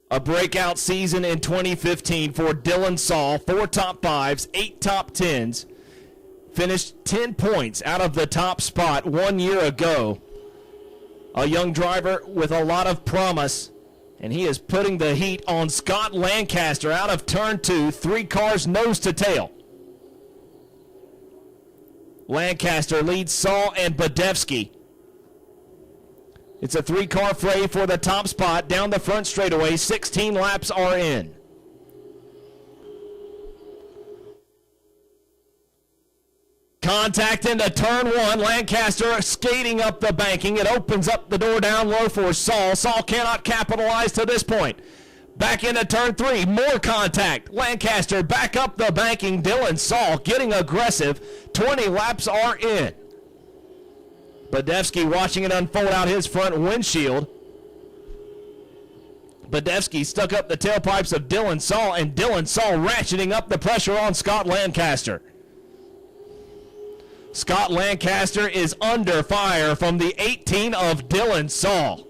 A breakout season in 2015 for Dylan Saul. 4 top 5s, 8 top 10s. Finished 10 points out of the top spot 1 year ago. A young driver with a lot of promise, and he is putting the heat on Scott Lancaster out of turn 2. 3 cars nose to tail. Lancaster leads Saul and Badevsky. It's a 3-car fray for the top spot down the front straightaway. 16 laps are in. Contact into turn 1. Lancaster skating up the banking. It opens up the door down low for Saul. Saul cannot capitalize to this point. Back into turn 3. More contact. Lancaster back up the banking. Dylan Saul getting aggressive. 20 laps are in. Badevsky watching it unfold out his front windshield. Badevsky stuck up the tailpipes of Dylan Saul, and Dylan Saul ratcheting up the pressure on Scott Lancaster. Scott Lancaster is under fire from the 18 of Dylan Saul.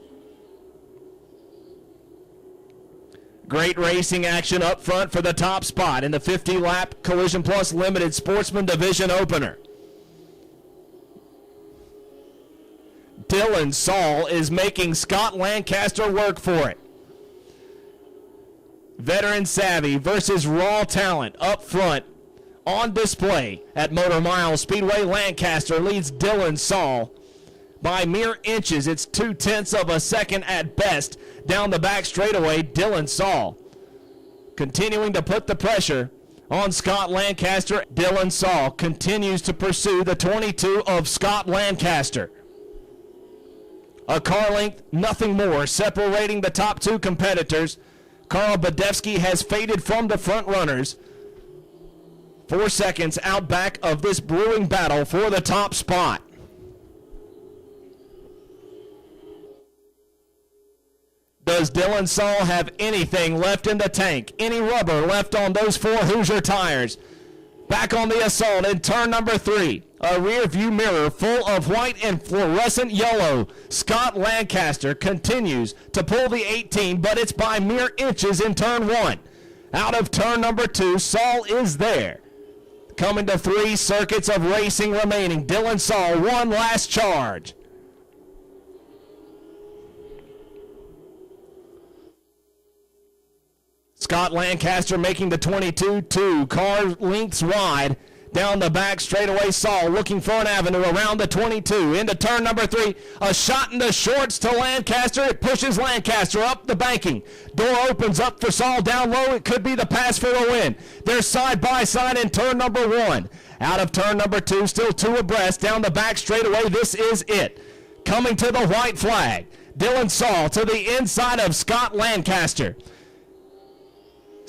Great racing action up front for the top spot in the 50-lap Collision Plus Limited Sportsman Division opener. Dylan Saul is making Scott Lancaster work for it. Veteran savvy versus raw talent up front on display at Motor Mile Speedway. Lancaster leads Dylan Saul by mere inches. It's 0.2 of a second at best down the back straightaway. Dylan Saul continuing to put the pressure on Scott Lancaster. Dylan Saul continues to pursue the 22 of Scott Lancaster. A car length, nothing more, separating the top 2 competitors. Carl Badevsky has faded from the front runners. 4 seconds out back of this brewing battle for the top spot. Does Dylan Saul have anything left in the tank? Any rubber left on those 4 Hoosier tires? Back on the assault in turn number 3. A rear view mirror full of white and fluorescent yellow. Scott Lancaster continues to pull the 18, but it's by mere inches in turn 1. Out of turn number 2, Saul is there. Coming to 3 circuits of racing remaining. Dylan Saul, one last charge. Scott Lancaster making the 22, 2 car lengths wide. Down the back straightaway, Saul looking for an avenue around the 22. Into turn number 3, a shot in the shorts to Lancaster. It pushes Lancaster up the banking. Door opens up for Saul down low. It could be the pass for a win. They're side by side in turn number 1. Out of turn number 2, still 2 abreast. Down the back straightaway, this is it. Coming to the white flag. Dylan Saul to the inside of Scott Lancaster.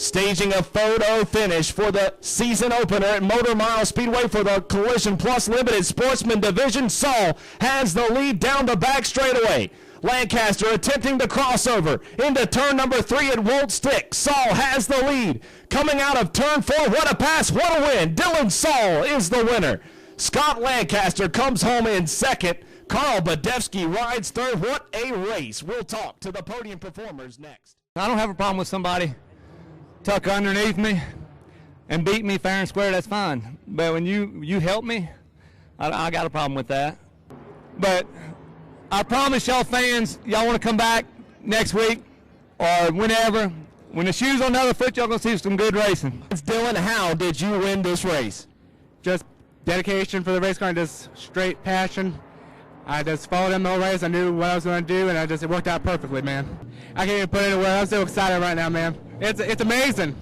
Staging a photo finish for the season opener at Motor Mile Speedway for the Collision Plus Limited Sportsman Division. Saul has the lead down the back straightaway. Lancaster attempting the crossover into turn number 3. It won't stick. Saul has the lead. Coming out of turn 4, what a pass, what a win. Dylan Saul is the winner. Scott Lancaster comes home in second. Carl Badevsky rides third. What a race. We'll talk to the podium performers next. I don't have a problem with somebody tuck underneath me and beat me fair and square. That's fine. But when you help me, I got a problem with that. But I promise y'all fans, y'all want to come back next week or whenever. When the shoe's on the other foot, y'all going to see some good racing. Dylan, how did you win this race? Just dedication for the race car and just straight passion. I just followed him the whole race. I knew what I was going to do, and it worked out perfectly, man. I can't even put it in words. I'm so excited right now, man. It's amazing.